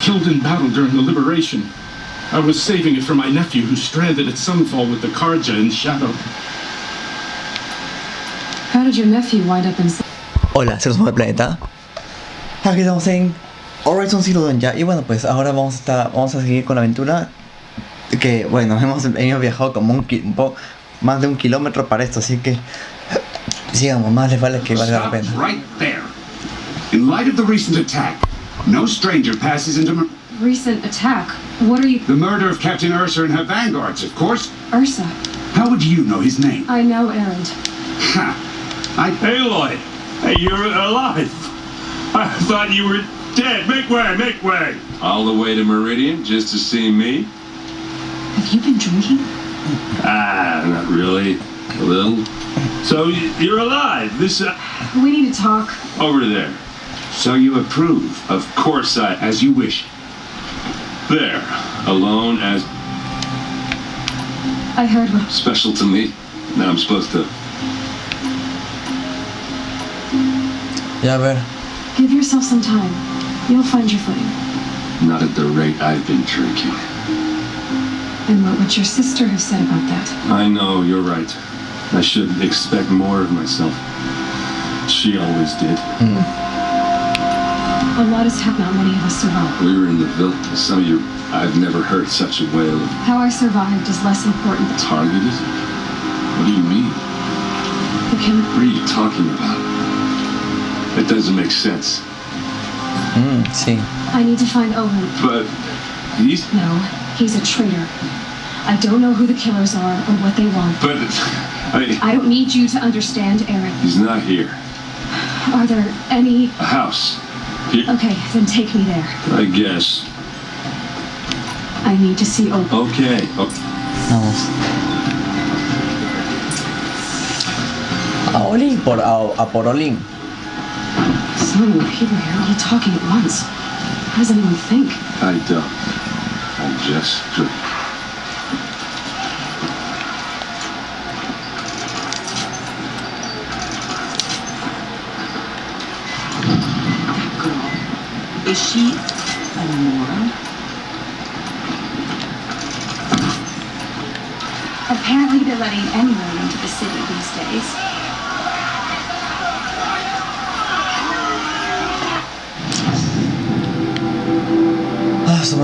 killed in battle during the liberation. I was saving it for my nephew who's stranded at Sunfall with the Karja in Shadow. How did your nephew wind up in... Hola, seres del planeta. Aquí estamos en Horizon Zero Dawn ya. Y bueno, pues ahora vamos a seguir con la aventura. Que bueno, hemos viajado como más de 1 kilómetro para esto, así que sigamos, más les vale que valga la pena. Right there. In light of the recent attack, no stranger passes into... Recent attack? What are you... The murder of Captain Ursa and her vanguards, of course. Ursa? How would you know his name? I know Erend. Ha! Aloy! Hey, you're alive! I thought you were dead. Make way, make way! All the way to Meridian just to see me? Have you been drinking? Not really. A little. So, you're alive. This, We need to talk. Over there. So you approve? Of course As you wish. There. Alone as I heard what... special to me. Now I'm supposed to... Ya, a ver. Give yourself some time. You'll find your footing. Not at the rate I've been drinking. And what would your sister have said about that? I know, you're right. I should expect more of myself. She always did. A lot has happened. Not many of us survived. We were in the village. Some of you... I've never heard such a wail of... How I survived is less important than... Targeted? What do you mean? The killer. What are you talking about? It doesn't make sense. Sí. I need to find Owen. But... he's... No, he's a traitor. I don't know who the killers are or what they want. But... I don't need you to understand, Eric. He's not here. Are there any... A house. Here. Okay, then take me there. I guess. I need to see Owen. Okay. Vamos. A Olin a por Olin. So many people here all talking at once. How does anyone think? I don't. I just drink. That girl, is she a moron? Apparently they're letting anyone into the city these days.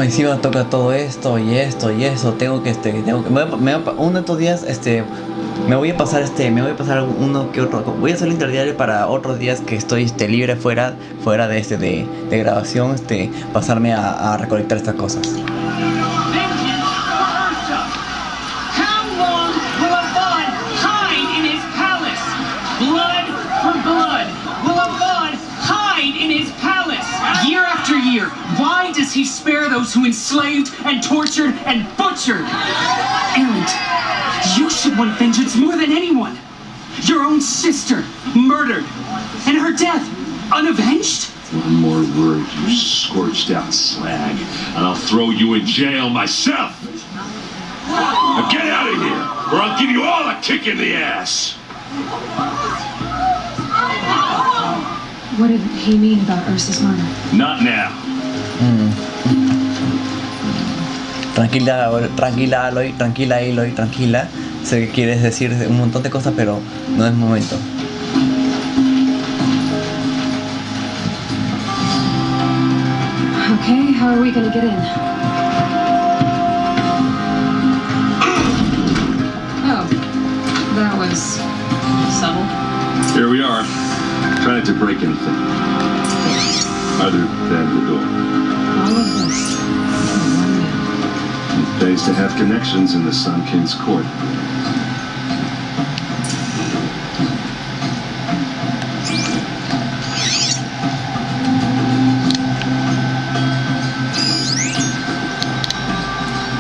Encima toca todo esto y esto y eso. Tengo que uno de estos días me voy a pasar uno que otro. Voy a hacer el interdiario para otros días que estoy libre fuera de grabación, pasarme a recolectar estas cosas. Why does he spare those who enslaved and tortured and butchered? Erend, you should want vengeance more than anyone. Your own sister, murdered, and her death, unavenged? One more word, you scorched out slag, and I'll throw you in jail myself. Now get out of here, or I'll give you all a kick in the ass. What did he mean about Ursa's murder? Not now. Tranquila, Aloy, tranquila, Aloy, tranquila. Sé que quieres decir un montón de cosas, pero no es momento. Okay, how are we gonna get in? Oh, that was subtle. Here we are. Try not to break anything. Other than the door. All of this. For one man. It pays to have connections in the Sun King's court.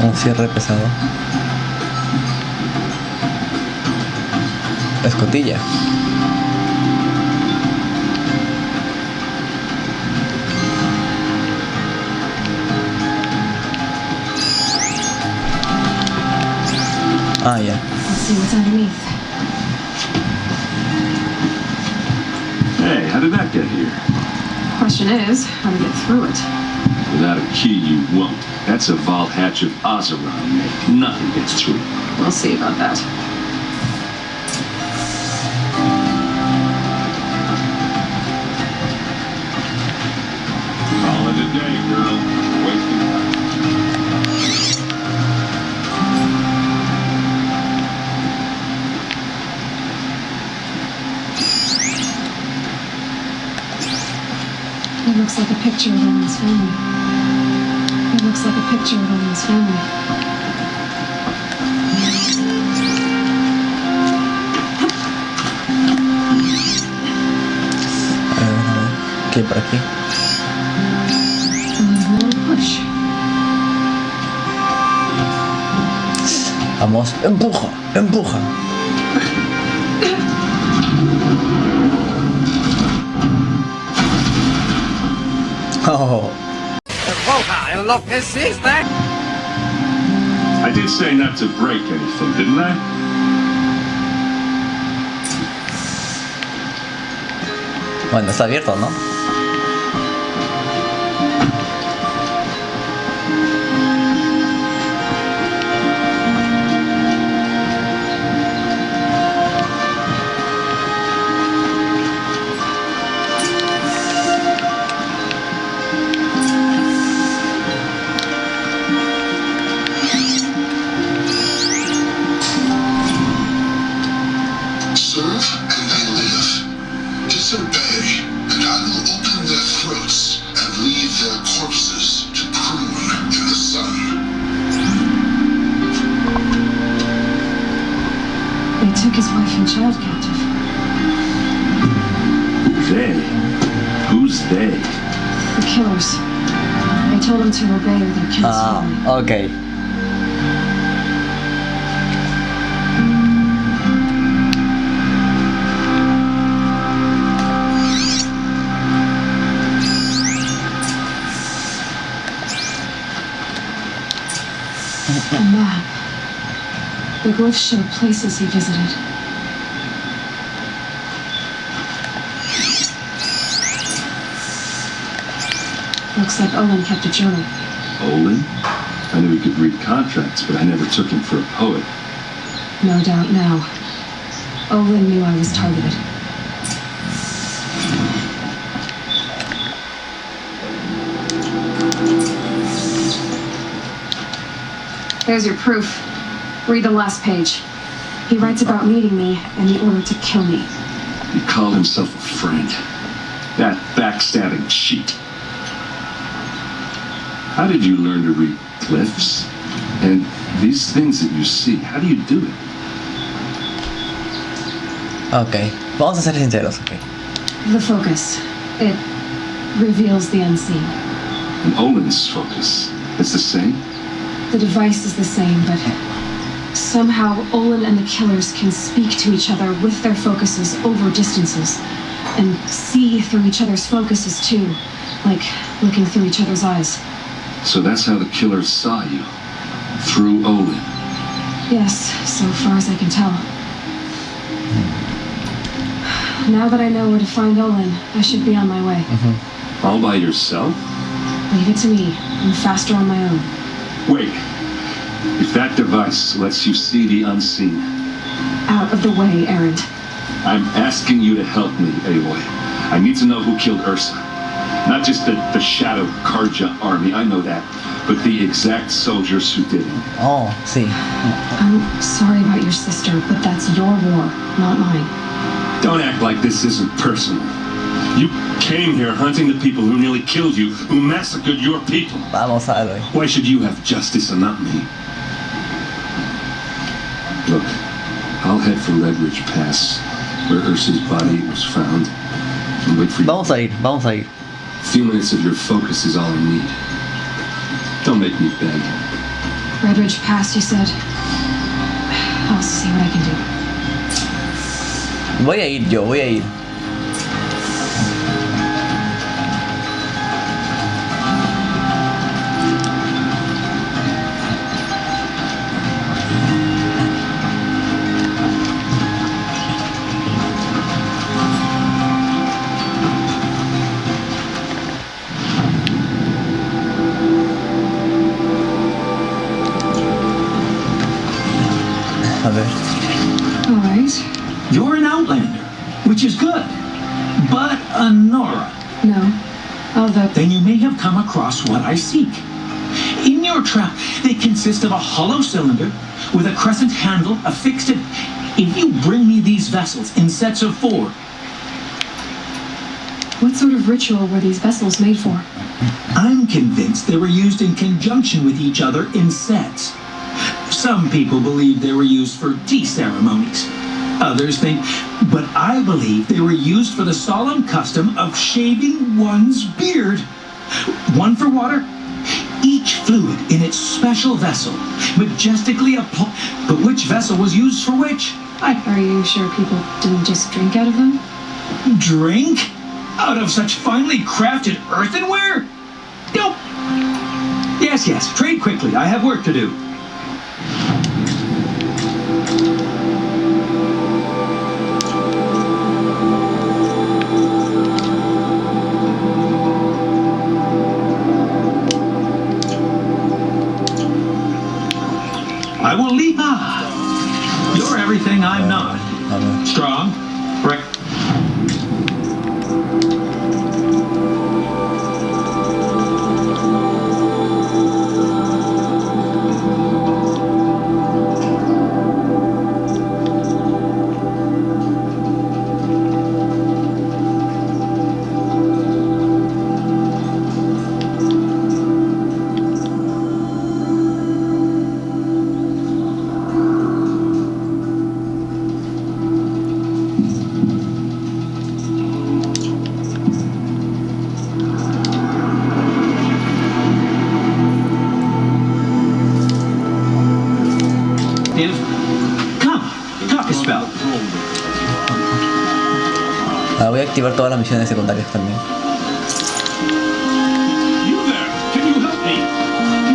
Un cierre pesado. Escotilla. Ah, yeah. Let's see what's underneath. Hey, how did that get here? Question is, how to get through it. Without a key, you won't. That's a vault hatch of Ozeron make. Nothing gets through. We'll see about that. Call it a day, girl. Wasting time. It looks like a picture of Owen's family. It looks like a picture of Owen's family. ¿Qué por aquí? Push. Vamos, empuja, empuja. Oh, I did say not to break anything, didn't I? bueno, está abierto, ¿no? Serve and they live. Disobey, and I will open their throats and leave their corpses to prune in the sun. They took his wife and child captive. They? Who's they? The killers. They told him to obey or they'd kill his family. Okay. A map. The glyphs show places he visited. Looks like Owen kept a journal. Olin? I knew he could read contracts, but I never took him for a poet. No doubt now. Owen knew I was targeted. There's your proof. Read the last page. He writes about meeting me and the order to kill me. He called himself a friend. That backstabbing cheat. How did you learn to read glyphs? And these things that you see, how do you do it? Ok, vamos a ser sinceros, ok. The focus. It reveals the unseen. And Olin's focus, it's the same? The device is the same, but somehow Olin and the killers can speak to each other with their focuses over distances and see through each other's focuses too, like looking through each other's eyes. So that's how the killers saw you? Through Olin? Yes, so far as I can tell. Now that I know where to find Olin, I should be on my way. All by yourself? Leave it to me. I'm faster on my own. Wait. If that device lets you see the unseen, Out of the way, Errand. I'm asking you to help me, Aloy. I need to know who killed Ursa. Not just the Shadow Karja army, I know that, but the exact soldiers who did it. Oh, sí. I'm sorry about your sister, but that's your war, not mine. Don't act like this isn't personal. You came here hunting the people who nearly killed you, who massacred your people. Vamos a Aloy. Why should you have justice and not me? Look, I'll head for Red Ridge Pass, where Ursa's body was found, and wait for you. Vamos a ir, vamos a ir. A few minutes of your focus is all I need. Don't make me beg. Red Ridge Pass, you said? I'll see what I can do. Voy a ir yo, voy a ir. ver. All right. You're an outlander, which is good. But a Nora. No. Although, Then you may have come across what I seek. In your trap, they consist of a hollow cylinder with a crescent handle affixed to... If you bring me these vessels in sets of 4... what sort of ritual were these vessels made for? I'm convinced they were used in conjunction with each other in sets. Some people believe they were used for tea ceremonies. Others think, but I believe they were used for the solemn custom of shaving one's beard. One for water, each fluid in its special vessel, majestically applied. But which vessel was used for which? Are you sure people didn't just drink out of them? Drink? Out of such finely crafted earthenware? Nope. Yes, trade quickly. I have work to do. I will leave. You're everything I'm not. Strong. Right. Voy a activar todas las misiones secundarias también. You there! Can you help me?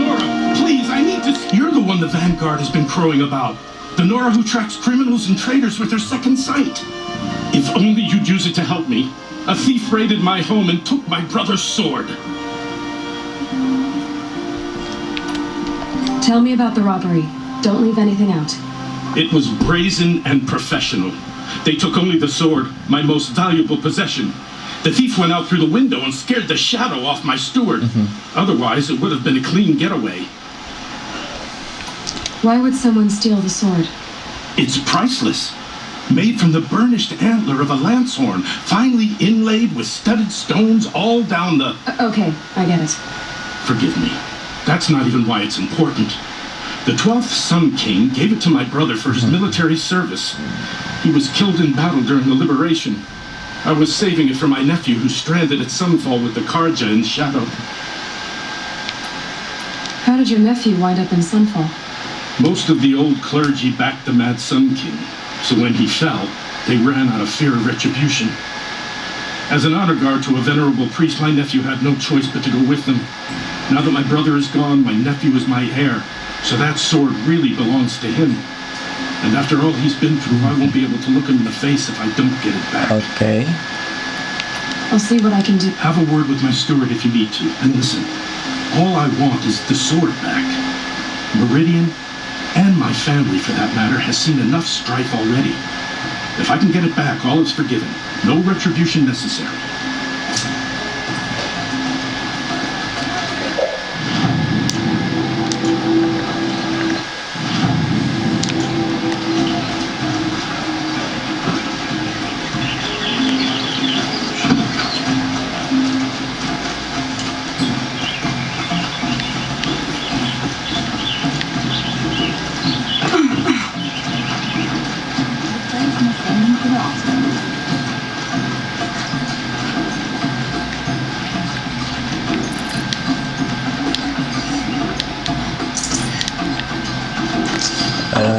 Nora, please, I need to... You're the one the Vanguard has been crowing about. The Nora who tracks criminals and traitors with her second sight. If only you'd use it to help me. A thief raided my home and took my brother's sword. Tell me about the robbery. Don't leave anything out. It was brazen and professional. They took only the sword, my most valuable possession. The thief went out through the window and scared the shadow off my steward. Otherwise, it would have been a clean getaway. Why would someone steal the sword? It's priceless. Made from the burnished antler of a lancehorn, finely inlaid with studded stones all down the... Okay, I get it. Forgive me. That's not even why it's important. The 12th Sun King gave it to my brother for his military service. He was killed in battle during the liberation. I was saving it for my nephew who's stranded at Sunfall with the Karja in Shadow. How did your nephew wind up in Sunfall? Most of the old clergy backed the Mad Sun King, so when he fell, they ran out of fear of retribution. As an honor guard to a venerable priest, my nephew had no choice but to go with them. Now that my brother is gone, my nephew is my heir, so that sword really belongs to him. And after all he's been through, I won't be able to look him in the face if I don't get it back. Okay. I'll see what I can do. Have a word with my steward if you need to. And listen, all I want is the sword back. Meridian, and my family for that matter, has seen enough strife already. If I can get it back, all is forgiven. No retribution necessary.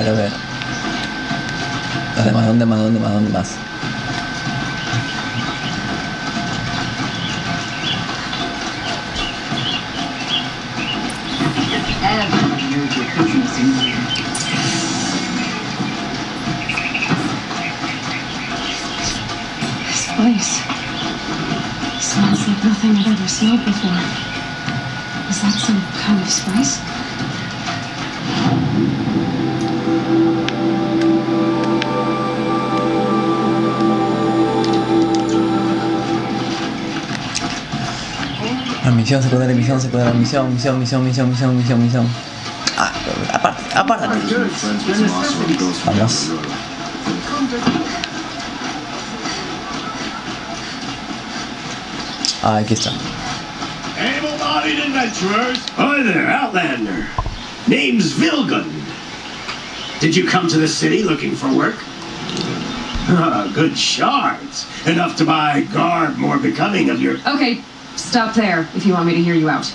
A ver. Además, ¿dónde más? Everybody knows your business in here. This place smells like nothing I've ever smelled before. Is that some kind of spice? Misión secundaria, misión secundaria, misión. Ah, apártate. Vamos. Ah, aquí está. Able-bodied adventurers. Hi there, Outlander. Name's Vilgun. Did you come to the city looking for work? Good shards. Enough to buy garb more becoming of your... Okay, stop there if you want me to hear you out.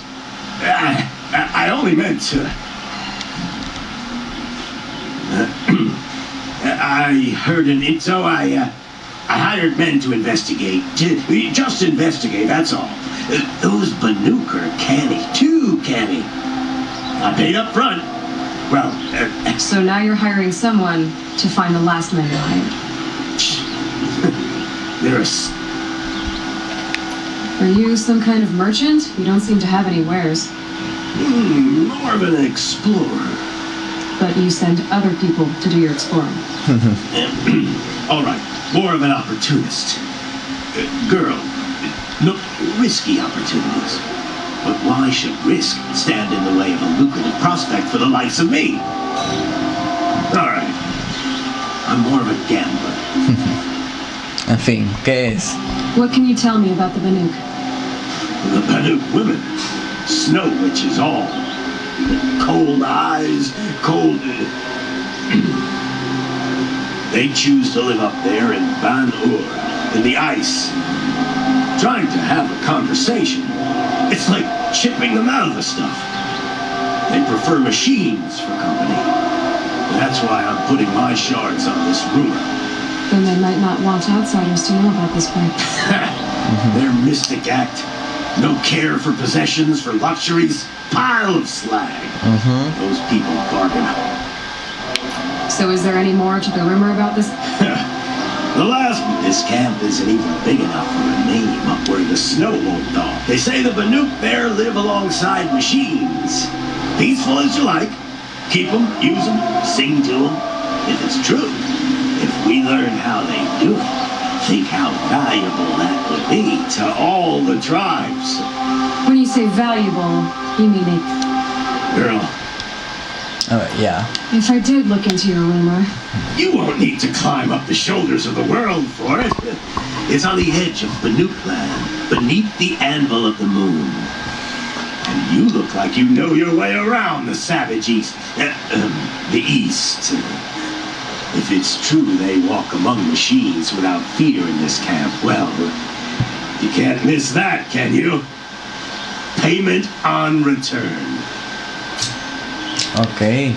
I only meant to... I heard an info. I hired men to investigate. Just investigate, that's all. Those Banuk are canny. Too canny. I paid up front. Well, So now you're hiring someone to find the last man you hired. Are you some kind of merchant? You don't seem to have any wares. More of an explorer. But you send other people to do your exploring. All right, more of an opportunist. Girl, no risky opportunities. But why should risk stand in the way of a lucrative prospect for the likes of me? All right, I'm more of a gambler. En fin, ¿qué es? What can you tell me about the Banuk? The Banuk women, snow witches all. Cold eyes, cold... They choose to live up there in Ban-Ur, in the ice. Trying to have a conversation. It's like chipping them out of the stuff. They prefer machines for company. That's why I'm putting my shards on this rumor. Then they might not want outsiders to know about this place. Their mystic act. No care for possessions, for luxuries. Pile of slag. Those people bargain. So is there any more to the rumor about this? The last one, this camp isn't even big enough for a name up where the snow won't thaw. They say the Banuk there live alongside machines. Peaceful as you like. Keep them, use them, sing to them. If it's true, if we learn how they do it, think how valuable that would be to all the tribes. When you say valuable, you mean it. Girl, Yeah. If I did look into your rumor, you won't need to climb up the shoulders of the world for it. It's on the edge of Banuk land, beneath the anvil of the moon. And you look like you know your way around the savage east. The east. If it's true they walk among machines without fear in this camp, well, you can't miss that, can you? Payment on return. Ok.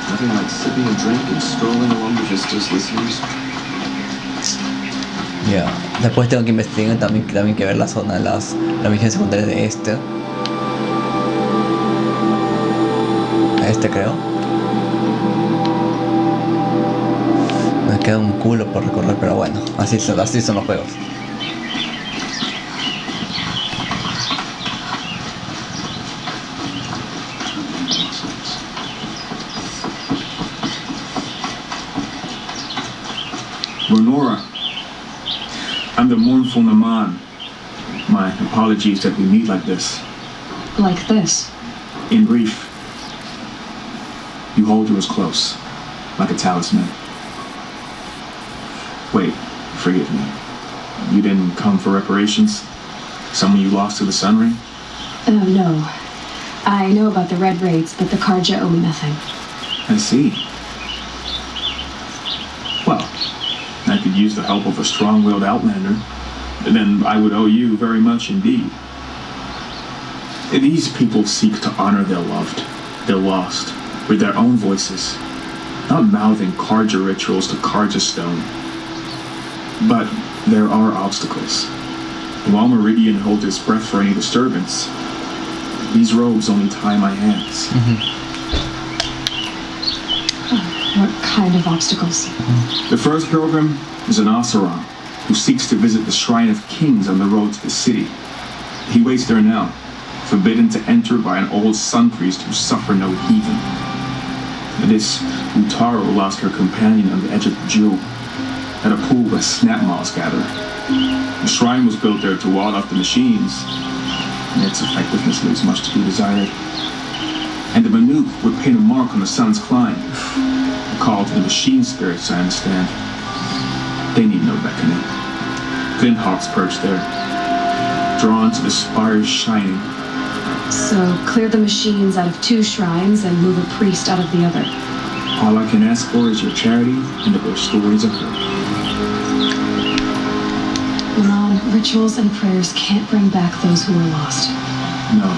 Nothing like sipping a drink and strolling along the vistas listeners. Ya. Después tengo que investigar también que ver la zona de las misiones secundarias de este. Este creo. Me queda un culo por recorrer, pero bueno, así son los juegos. Renora, I'm the mournful Naman. My apologies that we meet like this. like this. In brief, you hold yours close, like a talisman. Wait, forgive me. You didn't come for reparations? Someone you lost to the Sun Ring? No. I know about the Red Raids, but the Karja owe me nothing. I see. Well, I could use the help of a strong-willed outlander. Then I would owe you very much indeed. These people seek to honor their loved, their lost, with their own voices, not mouthing Karja rituals to Karja stone. But there are obstacles. While Meridian holds its breath for any disturbance, these robes only tie my hands. What kind of obstacles? The first pilgrim is an Oseram who seeks to visit the Shrine of Kings on the road to the city. He waits there now, forbidden to enter by an old sun priest who suffered no heathen. This Utaro lost her companion on the edge of the jewel, at a pool where snap moths gather. The shrine was built there to ward off the machines, and its effectiveness leaves much to be desired. And the Manuk would paint a mark on the sun's climb, a call to the machine spirits, I understand. They need no beckoning. Glint hawks perch there, drawn to the spires shining. So clear the machines out of 2 shrines and move a priest out of the other. All I can ask for is your charity and of your stories of hope. Ron, rituals and prayers can't bring back those who are lost. No,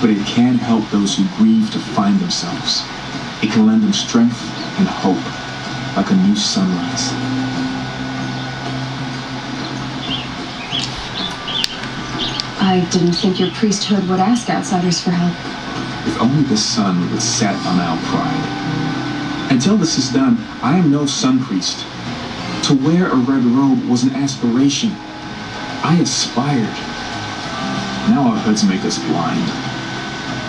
but it can help those who grieve to find themselves. It can lend them strength and hope, like a new sunrise. I didn't think your priesthood would ask outsiders for help. If only the sun would set on our pride. Until this is done, I am no sun priest. To wear a red robe was an aspiration. I aspired. Now our hoods make us blind.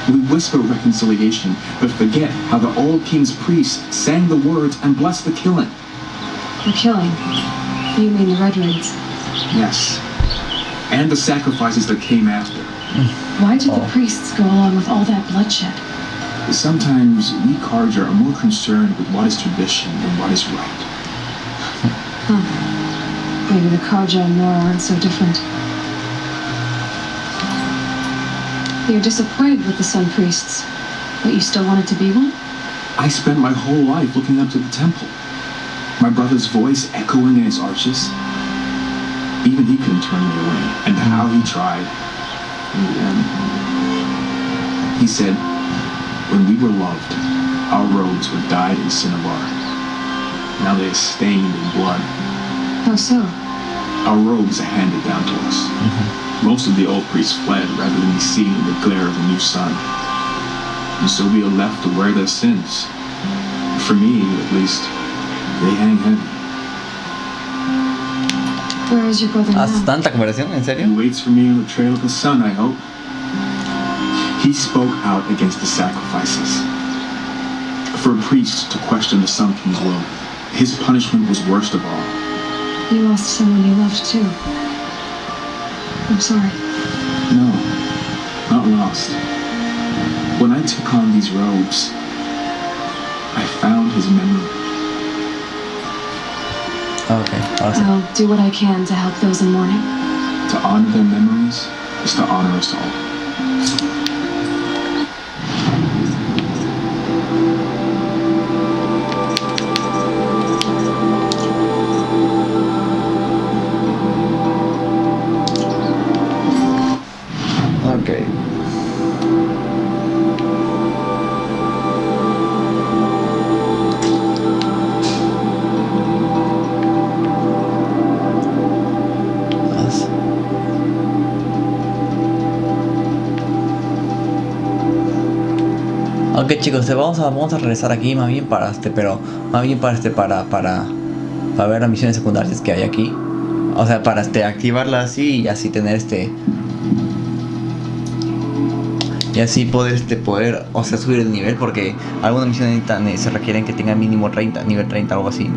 We whisper reconciliation, but forget how the old king's priests sang the words and blessed the killing. The killing? You mean the Red Raids? Yes. And the sacrifices that came after. Why did the priests go along with all that bloodshed? Sometimes we Karja are more concerned with what is tradition than what is right. Maybe the Karja and Nora aren't so different. You're disappointed with the Sun Priests, but you still wanted to be one? I spent my whole life looking up to the temple. My brother's voice echoing in its arches. Even he couldn't turn me away, and how he tried. In the end, he said, when we were loved, our robes were dyed in cinnabar. Now they are stained in blood. How so? Our robes are handed down to us. Most of the old priests fled rather than be seen in the glare of the new sun. And so we are left to wear their sins. For me, at least, they hang heavy. Where is your brother now? ¿Tanta conversación? ¿En serio? He waits for me on the trail of the sun, I hope. He spoke out against the sacrifices. For a priest to question the Sun King's will, his punishment was worst of all. You lost someone you loved too. I'm sorry. No, not lost. When I took on these robes, I found his memory. Okay, awesome. I'll do what I can to help those in mourning. To honor their memories is to honor us all. Okay. Ok chicos, vamos a regresar aquí más bien para para ver las misiones secundarias que hay aquí. O sea, para activarlas así y así tener y así poder, o sea, subir el nivel, porque algunas misiones se requieren que tengan mínimo 30, nivel 30, algo así.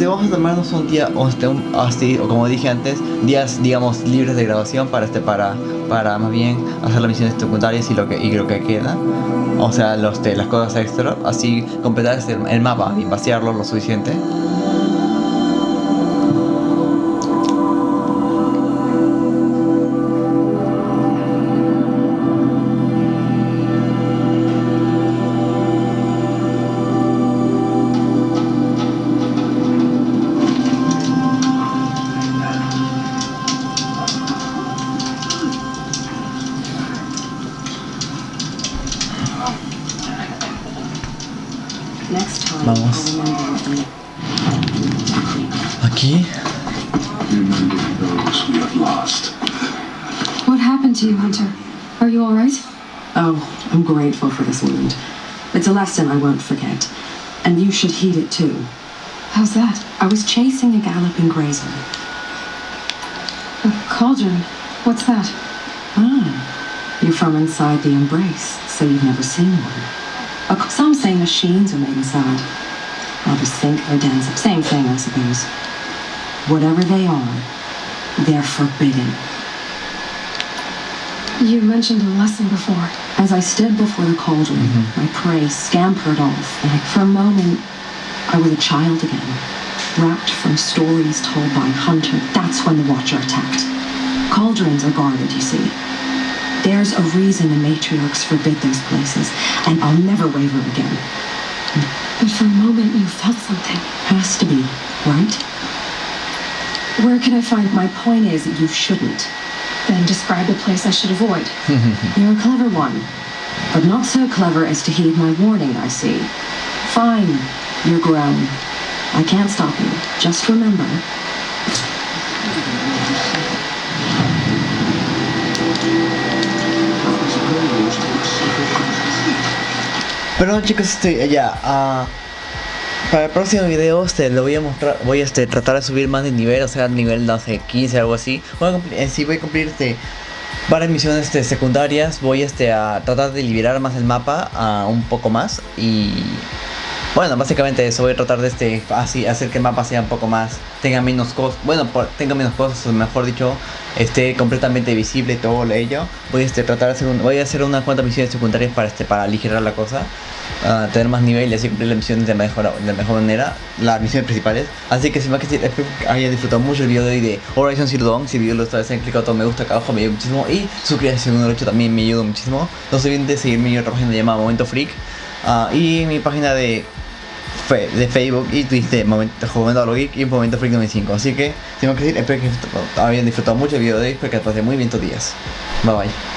Vamos a tomarnos un día, o como dije antes, días, digamos, libres de grabación para más bien hacer las misiones secundarias y lo que queda. O sea, las cosas extra, así completar el mapa y vaciarlo lo suficiente. Vamos. Aquí. Remember those we have lost. What happened to you, Hunter? Are you alright? Oh, I'm grateful for this wound. It's a lesson I won't forget. And you should heed it too. How's that? I was chasing a galloping grazer. A cauldron? What's that? Ah, you're from inside the embrace, so you've never seen one. Some say machines are made inside. Others think they're dens. Same thing, I suppose. Whatever they are, they're forbidden. You mentioned a lesson before. As I stood before the cauldron, my prey scampered off, and for a moment, I was a child again, wrapped from stories told by Hunter. That's when the Watcher attacked. Cauldrons are guarded, you see. There's a reason the matriarchs forbid those places, and I'll never waver again. But for a moment, you felt something. Has to be, right? Where can I find My point is, you shouldn't. Then describe the place I should avoid. You're a clever one, but not so clever as to heed my warning, I see. Fine, you're grown. I can't stop you. Just remember. Pero chicos, para el próximo video lo voy a mostrar, voy a tratar de subir más de nivel, o sea, nivel, no sé, 15 algo así. En sí voy a cumplir varias misiones secundarias, voy a tratar de liberar más el mapa un poco más y bueno, básicamente eso, voy a tratar de así hacer que el mapa sea un poco más, tenga menos cosas, tenga menos cosas, o mejor dicho, esté completamente visible todo ello. Voy a tratar de voy a hacer unas cuantas misiones secundarias para aligerar la cosa, tener más nivel y así cumplir las misiones de mejor manera, las misiones principales. Así que sin más que decir, espero que hayan disfrutado mucho el video de hoy de Horizon Zero Dawn. Si el video lo está, han clicado todo me gusta acá abajo, me ayuda muchísimo, y suscribirse si no lo he hecho también me ayuda muchísimo. No se olviden de seguirme en otra página llamada Momento Freak, y mi página de Facebook y Twitter, Momento Geek y Momento Freak 95. Así que, sin más que decir, espero que hayan disfrutado mucho el video de hoy, espero que pasen muy bien estos días. Bye bye.